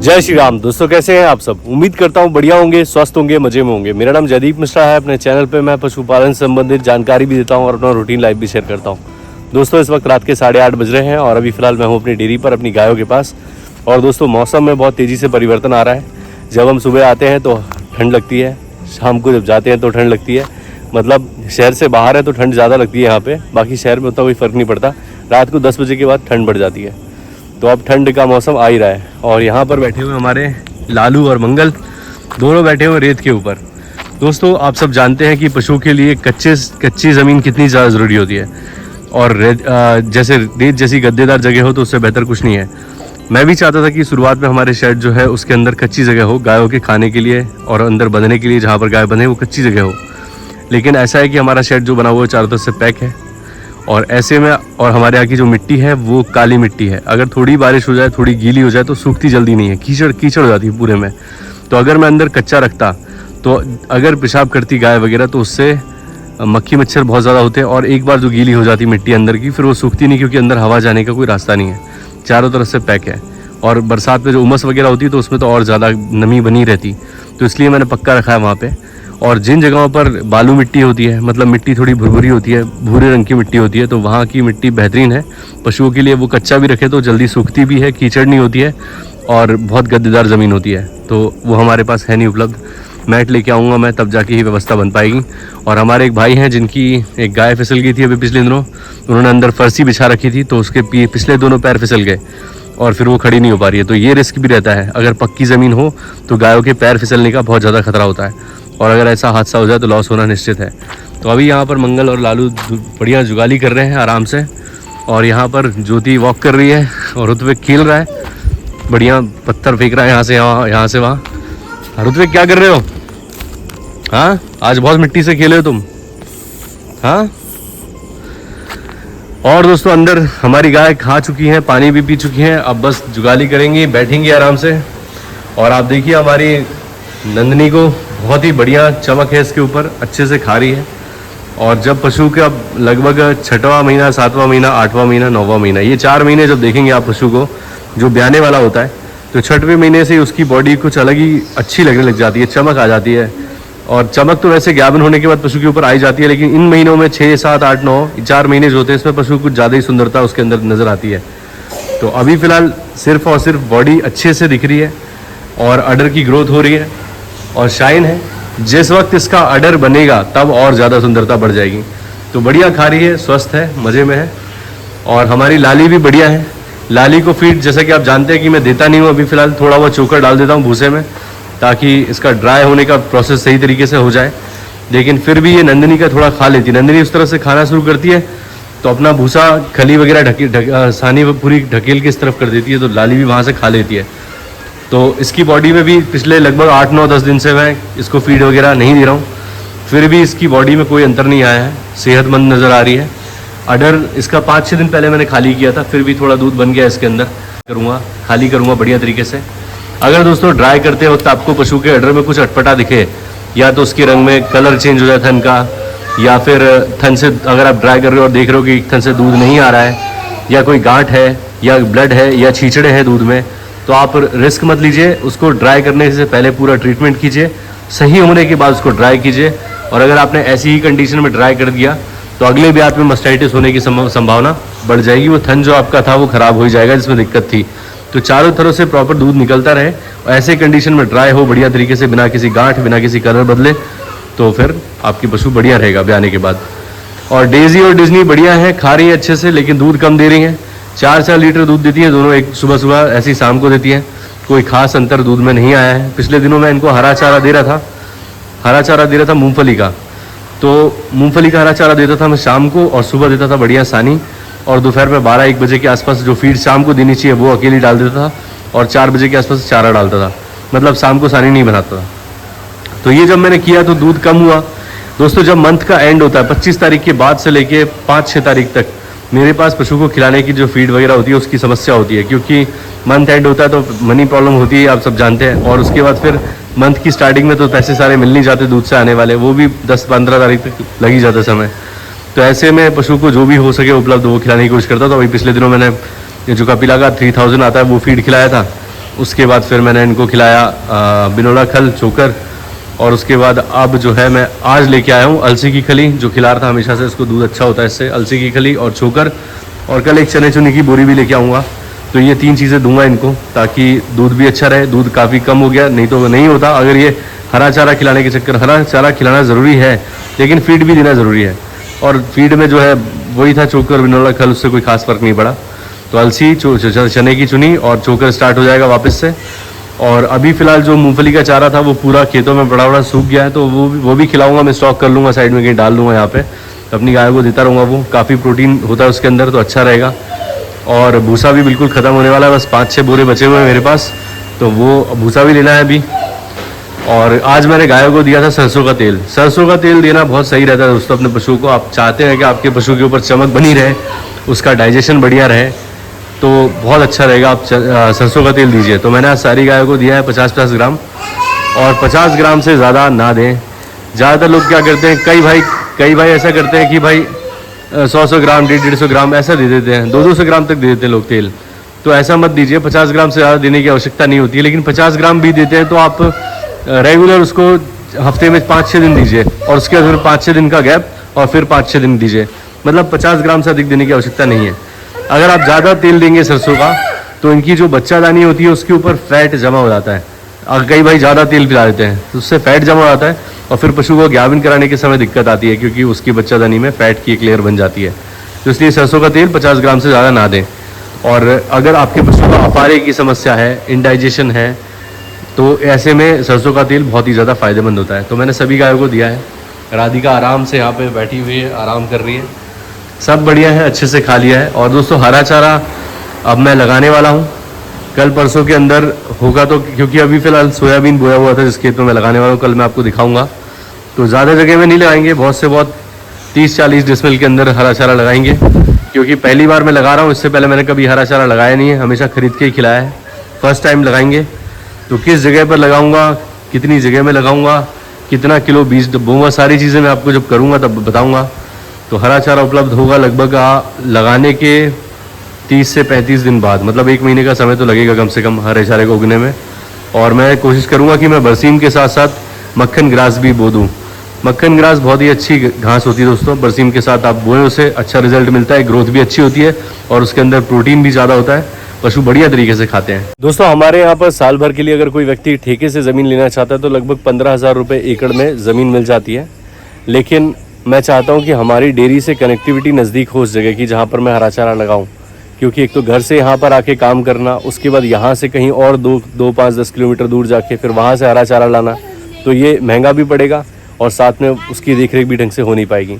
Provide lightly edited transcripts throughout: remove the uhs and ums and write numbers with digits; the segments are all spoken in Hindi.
जय श्री राम दोस्तों, कैसे हैं आप सब। उम्मीद करता हूं बढ़िया होंगे, स्वस्थ होंगे, मजे में होंगे। मेरा नाम जयदीप मिश्रा है। अपने चैनल पे मैं पशुपालन से संबंधित जानकारी भी देता हूं और अपना रूटीन लाइफ भी शेयर करता हूं। दोस्तों इस वक्त रात के 8:30 बज रहे हैं और अभी फिलहाल मैं हूं अपनी डेयरी पर अपनी गायों के पास। और दोस्तों मौसम में बहुत तेज़ी से परिवर्तन आ रहा है। जब हम सुबह आते हैं तो ठंड लगती है, शाम को जब जाते हैं तो ठंड लगती है। मतलब शहर से बाहर है तो ठंड ज़्यादा लगती है यहाँ पे, बाकी शहर में उतना कोई फ़र्क नहीं पड़ता। रात को 10 बजे के बाद ठंड बढ़ जाती है। तो अब ठंड का मौसम आ ही रहा है और यहाँ पर बैठे हुए हमारे लालू और मंगल दोनों बैठे हुए रेत के ऊपर। दोस्तों आप सब जानते हैं कि पशुओं के लिए कच्ची ज़मीन कितनी ज़्यादा ज़रूरी होती है और जैसे रेत जैसी गद्देदार जगह हो तो उससे बेहतर कुछ नहीं है। मैं भी चाहता था कि शुरुआत में हमारे शेड जो है उसके अंदर कच्ची जगह हो गायों के खाने के लिए और अंदर बंधने के लिए, जहाँ पर गाय बंधे वो कच्ची जगह हो। लेकिन ऐसा है कि हमारा शेड जो बना हुआ है चारों तरफ से पैक है और ऐसे में और हमारे यहाँ की जो मिट्टी है वो काली मिट्टी है। अगर थोड़ी बारिश हो जाए, थोड़ी गीली हो जाए तो सूखती जल्दी नहीं है, कीचड़ हो जाती है पूरे में। तो अगर मैं अंदर कच्चा रखता तो अगर पेशाब करती गाय वगैरह तो उससे मक्खी मच्छर बहुत ज़्यादा होते हैं और एक बार जो गीली हो जाती मिट्टी अंदर की फिर वो सूखती नहीं, क्योंकि अंदर हवा जाने का कोई रास्ता नहीं है, चारों तरफ से पैक है। और बरसात में जो उमस वगैरह होती है तो उसमें तो और ज़्यादा नमी बनी रहती, तो इसलिए मैंने पक्का रखा है वहाँ पे। और जिन जगहों पर बालू मिट्टी होती है, मतलब मिट्टी थोड़ी भुरभुरी होती है, भूरे रंग की मिट्टी होती है, तो वहाँ की मिट्टी बेहतरीन है पशुओं के लिए। वो कच्चा भी रखे तो जल्दी सूखती भी है, कीचड़ नहीं होती है और बहुत गद्देदार ज़मीन होती है। तो वो हमारे पास है नहीं उपलब्ध। मैट लेके आऊँगा मैं, तब जाके ही व्यवस्था बन पाएगी। और हमारे एक भाई हैं जिनकी एक गाय फिसल गई थी अभी पिछले दिनों, उन्होंने अंदर फर्सी बिछा रखी थी तो उसके पिछले दोनों पैर फिसल गए और फिर वो खड़ी नहीं हो पा रही है। तो ये रिस्क भी रहता है, अगर पक्की ज़मीन हो तो गायों के पैर फिसलने का बहुत ज़्यादा खतरा होता है और अगर ऐसा हादसा हो जाए तो लॉस होना निश्चित है। तो अभी यहाँ पर मंगल और लालू बढ़िया जुगाली कर रहे हैं आराम से, और यहाँ पर ज्योति वॉक कर रही है और ऋत्विक खेल रहा है, बढ़िया पत्थर फेंक रहा है यहाँ से यहाँ से वहाँ। ऋत्विक क्या कर रहे हो? हाँ, आज बहुत मिट्टी से खेले हो तुम। हाँ। और दोस्तों अंदर हमारी गाय खा चुकी हैं, पानी भी पी चुकी हैं, अब बस जुगाली करेंगी, बैठेंगी आराम से। और आप देखिए हमारी नंदनी को बहुत ही बढ़िया चमक है इसके ऊपर, अच्छे से खा रही है। और जब पशु का लगभग 6वां महीना, 7वां महीना, 8वां महीना, 9वां महीना, ये 4 महीने जब देखेंगे आप पशु को जो ब्याने वाला होता है, तो 6वें महीने से उसकी बॉडी कुछ अलग ही अच्छी लगने लग जाती है, चमक आ जाती है। और चमक तो वैसे ज्ञापन होने के बाद पशु के ऊपर आई जाती है, लेकिन इन महीनों में 6, 7, 8, 9, 4 महीने जो होते हैं इसमें पशु कुछ ज़्यादा ही सुंदरता उसके अंदर नज़र आती है। तो अभी फ़िलहाल सिर्फ और सिर्फ बॉडी अच्छे से दिख रही है और अडर की ग्रोथ हो रही है और शाइन है। जिस वक्त इसका अडर बनेगा तब और ज़्यादा सुंदरता बढ़ जाएगी। तो बढ़िया खा रही है, स्वस्थ है, मज़े में है। और हमारी लाली भी बढ़िया है। लाली को फीड जैसा कि आप जानते हैं कि मैं देता नहीं हूँ अभी फ़िलहाल, थोड़ा बहुत चोकर डाल देता हूँ भूसे में ताकि इसका ड्राई होने का प्रोसेस सही तरीके से हो जाए। लेकिन फिर भी ये नंदनी का थोड़ा खा लेती है। नंदनी उस तरह से खाना शुरू करती है तो अपना भूसा खली वगैरह सानी पूरी ढकेल के इस तरफ कर देती है, तो लाली भी वहाँ से खा लेती है। तो इसकी बॉडी में भी पिछले लगभग 8, 9, 10 दिन से मैं इसको फीड वगैरह नहीं दे रहा हूँ, फिर भी इसकी बॉडी में कोई अंतर नहीं आया है, सेहतमंद नज़र आ रही है। अडर इसका 5-6 दिन पहले मैंने खाली किया था, फिर भी थोड़ा दूध बन गया इसके अंदर। खाली करूँगा बढ़िया तरीके से। अगर दोस्तों ड्राई करते वक्त आपको पशु के अडर में कुछ अटपटा दिखे, या तो उसके रंग में कलर चेंज हो जाए थन का, या फिर थन से अगर आप ड्राई कर रहे हो और देख रहे हो कि थन से दूध नहीं आ रहा है, या कोई गांठ है, या ब्लड है, या छींचड़े हैं दूध में, तो आप रिस्क मत लीजिए। उसको ड्राई करने से पहले पूरा ट्रीटमेंट कीजिए, सही होने के बाद उसको ड्राई कीजिए। और अगर आपने ऐसी ही कंडीशन में ड्राई कर दिया तो अगले ब्यात में मास्टाइटिस होने की संभावना बढ़ जाएगी। वो थन जो आपका था वो ख़राब हो जाएगा जिसमें दिक्कत थी। तो चारों तरफ से प्रॉपर दूध निकलता रहे और ऐसे कंडीशन में ड्राई हो बढ़िया तरीके से, बिना किसी गांठ, बिना किसी कलर बदले, तो फिर आपकी पशु बढ़िया रहेगा ब्याने के बाद। और डेजी और डिज्नी बढ़िया है, खा रही है अच्छे से, लेकिन दूध कम दे रही हैं। 4-4 लीटर दूध देती हैं दोनों, एक सुबह ऐसी शाम को देती हैं। कोई खास अंतर दूध में नहीं आया है। पिछले दिनों में इनको हरा चारा दे रहा था मूंगफली का। तो मूंगफली का हरा चारा देता था मैं शाम को और सुबह देता था बढ़िया सानी, और दोपहर में 12-1 बजे के आसपास जो फीड शाम को देनी चाहिए वो अकेली डाल देता था और 4 बजे के आसपास चारा डालता था, मतलब शाम को सानी नहीं बनाता था। तो ये जब मैंने किया तो दूध कम हुआ। दोस्तों जब मंथ का एंड होता है 25 तारीख के बाद से लेके 5-6 तारीख तक मेरे पास पशु को खिलाने की जो फीड वगैरह होती है उसकी समस्या होती है, क्योंकि मंथ एंड होता है तो मनी प्रॉब्लम होती है, आप सब जानते हैं। और उसके बाद फिर मंथ की स्टार्टिंग में तो पैसे सारे मिल नहीं जाते दूध से आने वाले, वो भी 10-15 तारीख तक लग ही जाता समय। तो ऐसे में पशु को जो भी हो सके उपलब्ध वो खिलाने की कोशिश करता था। अभी पिछले दिनों मैंने जो कपिला का 3000 आता है वो फीड खिलाया था, उसके बाद फिर मैंने इनको खिलाया बिनोला खल चोकर, और उसके बाद अब जो है मैं आज लेके आया हूँ अलसी की खली, जो खिला रहा था हमेशा से, इसको दूध अच्छा होता है इससे, अलसी की खली और चोकर, और कल एक चने चुनी की बोरी भी लेके आऊँगा। तो ये 3 चीज़ें दूंगा इनको, ताकि दूध भी अच्छा रहे। दूध काफ़ी कम हो गया, नहीं तो नहीं होता अगर ये हरा चारा खिलाने के चक्कर। हरा चारा खिलाना ज़रूरी है, लेकिन फीड भी देना ज़रूरी है, और फीड में जो है वही था चोकर बिनोला खल, उससे कोई खास फ़र्क नहीं पड़ा। तो अलसी चने की चुनी और चोकर स्टार्ट हो जाएगा वापस से। और अभी फ़िलहाल जो मूंगफली का चारा था वो पूरा खेतों में बड़ा सूख गया है, तो वो भी खिलाऊंगा मैं, स्टॉक कर लूँगा साइड में कहीं डाल दूँगा, यहाँ पे अपनी गाय को देता रहूँगा। वो काफ़ी प्रोटीन होता है उसके अंदर, तो अच्छा रहेगा। और भूसा भी बिल्कुल ख़त्म होने वाला है, बस 5-6 बोरे बचे हुए हैं मेरे पास, तो वो भूसा भी लेना है अभी। और आज मैंने गायों को दिया था सरसों का तेल। सरसों का तेल देना बहुत सही रहता है दोस्तों अपने पशुओं को। आप चाहते हैं कि आपके पशु के ऊपर चमक बनी रहे, उसका डाइजेशन बढ़िया रहे, तो बहुत अच्छा रहेगा आप सरसों का तेल दीजिए। तो मैंने आज सारी गायों को दिया है 50-50 ग्राम, और 50 ग्राम से ज़्यादा ना दें। ज़्यादातर लोग क्या करते हैं, कई भाई ऐसा करते हैं कि भाई 100 ग्राम 150 ग्राम ऐसा दे देते हैं, 200 ग्राम तक दे देते हैं लोग तेल। तो ऐसा मत दीजिए, 50 ग्राम से ज़्यादा देने की आवश्यकता नहीं होती है। लेकिन 50 ग्राम भी देते हैं तो आप रेगुलर उसको हफ्ते में 5-6 दिन दीजिए, और उसके बाद 5-6 दिन का गैप, और फिर 5-6 दिन दीजिए। मतलब 50 ग्राम से अधिक देने की आवश्यकता नहीं है। अगर आप ज़्यादा तेल देंगे सरसों का, तो इनकी जो बच्चादानी होती है उसके ऊपर फैट जमा हो जाता है। अगर कई भाई ज़्यादा तेल पिला देते हैं तो उससे फैट जमा हो जाता है, और फिर पशु को गाभिन कराने के समय दिक्कत आती है, क्योंकि उसकी बच्चादानी में फैट की एक लेयर बन जाती है। तो इसलिए सरसों का तेल 50 ग्राम से ज़्यादा ना दें। और अगर आपके पशु को अपारे की समस्या है, इंडाइजेशन है, तो ऐसे में सरसों का तेल बहुत ही ज़्यादा फ़ायदेमंद होता है। तो मैंने सभी गायों को दिया है। राधिका आराम से यहाँ पे बैठी हुई है, आराम कर रही है, सब बढ़िया है, अच्छे से खा लिया है। और दोस्तों हरा चारा अब मैं लगाने वाला हूँ, कल परसों के अंदर होगा, तो क्योंकि अभी फ़िलहाल सोयाबीन बोया हुआ था जिस खेत में मैं लगाने वाला हूँ, कल मैं आपको दिखाऊँगा। तो ज़्यादा जगह में नहीं लगाएंगे, बहुत से बहुत 30-40 डिसमिल के अंदर हरा चारा लगाएंगे, क्योंकि पहली बार मैं लगा रहा हूँ। इससे पहले मैंने कभी हरा चारा लगाया नहीं है, हमेशा ख़रीद के ही खिलाया है, फर्स्ट टाइम लगाएंगे। तो किस जगह पर लगाऊंगा, कितनी जगह में लगाऊंगा, कितना किलो बीज बोऊंगा, सारी चीज़ें मैं आपको जब करूंगा तब बताऊंगा। तो हरा चारा उपलब्ध होगा लगभग लगाने के 30 से 35 दिन बाद, मतलब 1 महीने का समय तो लगेगा कम से कम हरे चारे को उगने में। और मैं कोशिश करूंगा कि मैं बरसीम के साथ साथ मक्खन ग्रास भी बो दूँ। मक्खन ग्रास बहुत ही अच्छी घास होती है दोस्तों, बरसीम के साथ आप बोएं उसे, अच्छा रिजल्ट मिलता है, ग्रोथ भी अच्छी होती है, और उसके अंदर प्रोटीन भी ज़्यादा होता है, पशु बढ़िया तरीके से खाते हैं। दोस्तों हमारे यहाँ पर साल भर के लिए अगर कोई व्यक्ति ठेके से ज़मीन लेना चाहता है तो लगभग 15,000 रुपये एकड़ में ज़मीन मिल जाती है। लेकिन मैं चाहता हूँ कि हमारी डेयरी से कनेक्टिविटी नज़दीक हो उस जगह की जहाँ पर मैं हरा चारा लगाऊँ, क्योंकि एक तो घर से यहाँ पर आके काम करना, उसके बाद यहाँ से कहीं और 2-5-10 किलोमीटर दूर जाके फिर वहाँ से हरा चारा लाना, तो ये महंगा भी पड़ेगा, और साथ में उसकी देखरेख भी ढंग से हो नहीं पाएगी।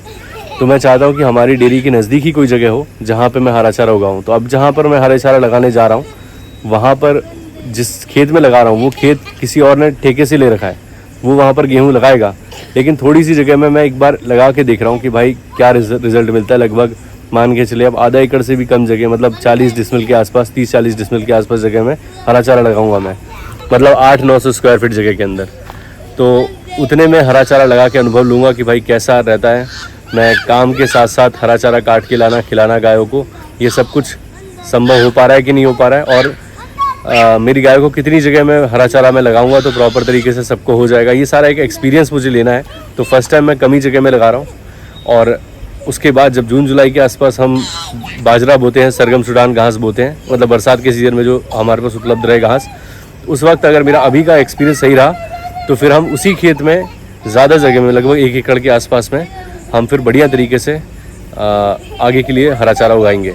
तो मैं चाहता हूँ कि हमारी डेयरी के नज़दीक ही कोई जगह हो जहाँ पे मैं हरा चारा उगाऊँ। तो अब जहाँ पर मैं हरा चारा लगाने जा रहा हूँ, वहाँ पर जिस खेत में लगा रहा हूँ वो खेत किसी और ने ठेके से ले रखा है, वो वहाँ पर गेहूँ लगाएगा। लेकिन थोड़ी सी जगह में मैं एक बार लगा के देख रहा हूँ कि भाई क्या रिजल्ट मिलता है। लगभग मान के चलिए अब आधा एकड़ से भी कम जगह, मतलब 40 डिसमिल के आसपास, 30-40 डिसमिल के आसपास जगह में हरा चारा लगाऊंगा मैं, मतलब 800-900 स्क्वायर फीट जगह के अंदर। तो उतने में हरा चारा लगा के अनुभव लूँगा कि भाई कैसा रहता है। मैं काम के साथ साथ हरा चारा काट के लाना, खिलाना गायों को, ये सब कुछ संभव हो पा रहा है कि नहीं हो पा रहा है, और मेरी गायों को कितनी जगह में हरा चारा मैं लगाऊंगा तो प्रॉपर तरीके से सबको हो जाएगा। ये सारा एक एक्सपीरियंस मुझे लेना है। तो फर्स्ट टाइम मैं कम ही जगह में लगा रहा हूँ, और उसके बाद जब जून जुलाई के आसपास हम बाजरा बोते हैं, सरगम सूडान घास बोते हैं, मतलब बरसात के सीज़न में जो हमारे पास उपलब्ध रहे घास, उस वक्त अगर मेरा अभी का एक्सपीरियंस सही रहा तो फिर हम उसी खेत में ज़्यादा जगह में, लगभग 1 एकड़ के आसपास में, हम फिर बढ़िया तरीके से आगे के लिए हरा चारा उगाएंगे।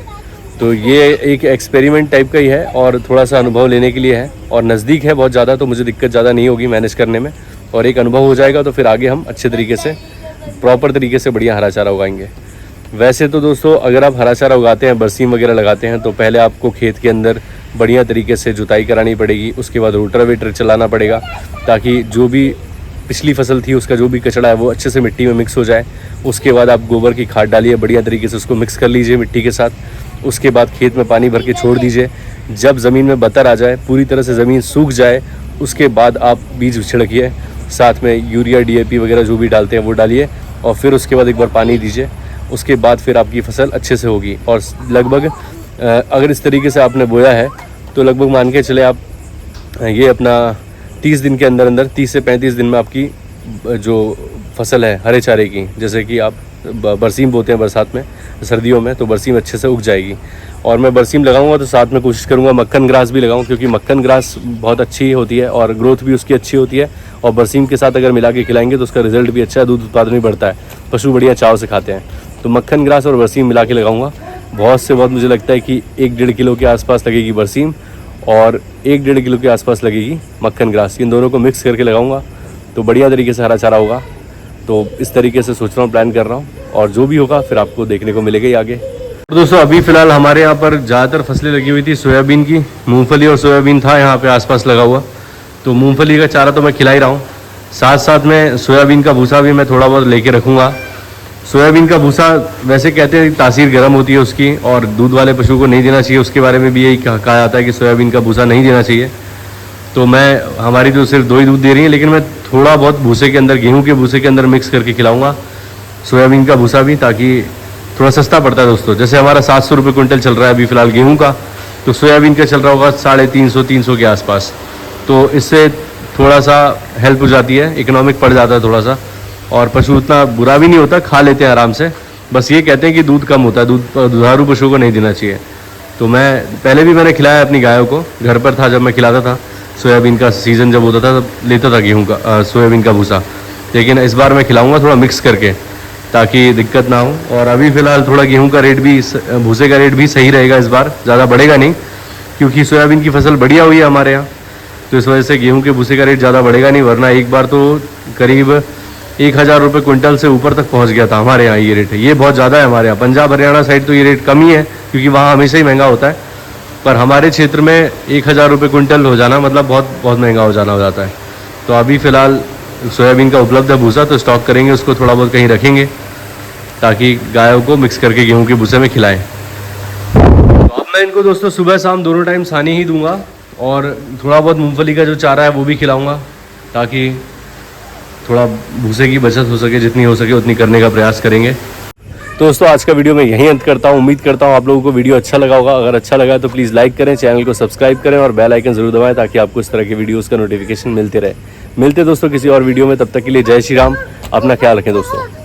तो ये एक एक्सपेरिमेंट टाइप का ही है, और थोड़ा सा अनुभव लेने के लिए है, और नज़दीक है बहुत ज़्यादा, तो मुझे दिक्कत ज़्यादा नहीं होगी मैनेज करने में, और एक अनुभव हो जाएगा। तो फिर आगे हम अच्छे तरीके से, प्रॉपर तरीके से बढ़िया हरा चारा उगाएंगे। वैसे तो दोस्तों अगर आप हरा चारा उगाते हैं, बरसीम वगैरह लगाते हैं, तो पहले आपको खेत के अंदर बढ़िया तरीके से जुताई करानी पड़ेगी, उसके बाद रोटावेटर चलाना पड़ेगा, ताकि जो भी पिछली फसल थी उसका जो भी कचरा है वो अच्छे से मिट्टी में मिक्स हो जाए। उसके बाद आप गोबर की खाद डालिए, बढ़िया तरीके से उसको मिक्स कर लीजिए मिट्टी के साथ। उसके बाद खेत में पानी भर के छोड़ दीजिए। जब ज़मीन में बतर आ जाए, पूरी तरह से ज़मीन सूख जाए, उसके बाद आप बीज छिड़किए, साथ में यूरिया DAP वगैरह जो भी डालते हैं वो डालिए, और फिर उसके बाद एक बार पानी दीजिए। उसके बाद फिर आपकी फसल अच्छे से होगी। और लगभग अगर इस तरीके से आपने बोया है तो लगभग मान के चले आप ये अपना 30 दिन के अंदर अंदर 30 से 35 दिन में आपकी जो फसल है हरे चारे की, जैसे कि आप बरसीम बोते हैं बरसात में, सर्दियों में, तो बरसीम अच्छे से उग जाएगी। और मैं बरसीम लगाऊंगा तो साथ में कोशिश करूंगा मक्खन ग्रास भी लगाऊं, क्योंकि मक्खन ग्रास बहुत अच्छी होती है और ग्रोथ भी उसकी अच्छी होती है। और बरसीम के साथ अगर मिला के खिलाएंगे तो उसका रिजल्ट भी अच्छा है, दूध उत्पादन भी बढ़ता है, पशु बढ़िया चाव से खाते हैं। तो मक्खन ग्रास और बरसीम मिला के लगाऊंगा। बहुत से बहुत मुझे लगता है कि 1-1.5 किलो के आसपास लगेगी बरसीम और 1-1.5 किलो के आसपास लगेगी मक्खन ग्रास। इन दोनों को मिक्स करके लगाऊंगा तो बढ़िया तरीके से हरा चारा होगा। तो इस तरीके से सोच रहा हूँ, प्लान कर रहा हूँ, और जो भी होगा फिर आपको देखने को मिलेगा ही आगे। तो दोस्तों अभी फ़िलहाल हमारे यहाँ पर ज़्यादातर फसलें लगी हुई थी सोयाबीन की, मूंगफली और सोयाबीन था यहाँ पे आसपास लगा हुआ। तो मूंगफली का चारा तो मैं खिला ही रहा हूँ, साथ साथ में सोयाबीन का भूसा भी मैं थोड़ा बहुत लेके रखूँगा। सोयाबीन का भूसा वैसे कहते हैं तासीर गर्म होती है उसकी, और दूध वाले पशु को नहीं देना चाहिए, उसके बारे में भी यही कहा जाता है कि सोयाबीन का भूसा नहीं देना चाहिए। तो मैं हमारी तो सिर्फ 2 ही दूध दे रही है, लेकिन मैं थोड़ा बहुत भूसे के अंदर, गेहूं के भूसे के अंदर मिक्स करके खिलाऊंगा सोयाबीन का भूसा भी, ताकि थोड़ा सस्ता पड़ता है दोस्तों। जैसे हमारा 700 रुपये क्विंटल चल रहा है अभी फ़िलहाल गेहूं का, तो सोयाबीन का चल रहा होगा 350-300 के आसपास। तो इससे थोड़ा सा हेल्प हो जाती है, इकोनॉमिक पड़ जाता है थोड़ा सा, और पशु उतना बुरा भी नहीं होता, खा लेते हैं आराम से। बस ये कहते हैं कि दूध कम होता है, दुधारू पशुओं को नहीं देना चाहिए। तो मैं पहले भी मैंने खिलाया अपनी गायों को, घर पर था जब मैं खिलाता था, सोयाबीन का सीज़न जब होता था तब लेता था गेहूं का सोयाबीन का भूसा। लेकिन इस बार मैं खिलाऊंगा थोड़ा मिक्स करके, ताकि दिक्कत ना हो। और अभी फ़िलहाल थोड़ा गेहूं का रेट भी, भूसे का रेट भी सही रहेगा इस बार, ज़्यादा बढ़ेगा नहीं, क्योंकि सोयाबीन की फसल बढ़िया हुई है हमारे यहाँ। तो इस वजह से गेहूं के भूसे का रेट ज़्यादा बढ़ेगा नहीं, वरना एक बार तो करीब 1000 रुपये क्विंटल से ऊपर तक पहुँच गया था हमारे यहाँ ये रेट। ये बहुत ज़्यादा है हमारे यहाँ। पंजाब हरियाणा साइड तो ये रेट कम ही है, क्योंकि वहाँ हमेशा ही महंगा होता है, पर हमारे क्षेत्र में 1000 रुपये क्विंटल हो जाना मतलब बहुत बहुत महंगा हो जाता है। तो अभी फ़िलहाल सोयाबीन का उपलब्ध है भूसा, तो स्टॉक करेंगे उसको, थोड़ा बहुत कहीं रखेंगे ताकि गायों को मिक्स करके गेहूं के भूसे में खिलाएं। तो अब मैं इनको दोस्तों सुबह शाम दोनों टाइम सानी ही दूंगा, और थोड़ा बहुत मूंगफली का जो चारा है वो भी खिलाऊंगा, ताकि थोड़ा भूसे की बचत हो सके, जितनी हो सके उतनी करने का प्रयास करेंगे। तो दोस्तों आज का वीडियो मैं यहीं अंत करता हूँ। उम्मीद करता हूँ आप लोगों को वीडियो अच्छा लगा होगा। अगर अच्छा लगा तो प्लीज़ लाइक करें, चैनल को सब्सक्राइब करें और बेल आइकन जरूर दबाएं, ताकि आपको इस तरह के वीडियोस का नोटिफिकेशन मिलते रहे। मिलते दोस्तों किसी और वीडियो में, तब तक के लिए जय श्री राम। अपना ख्याल रखें दोस्तों।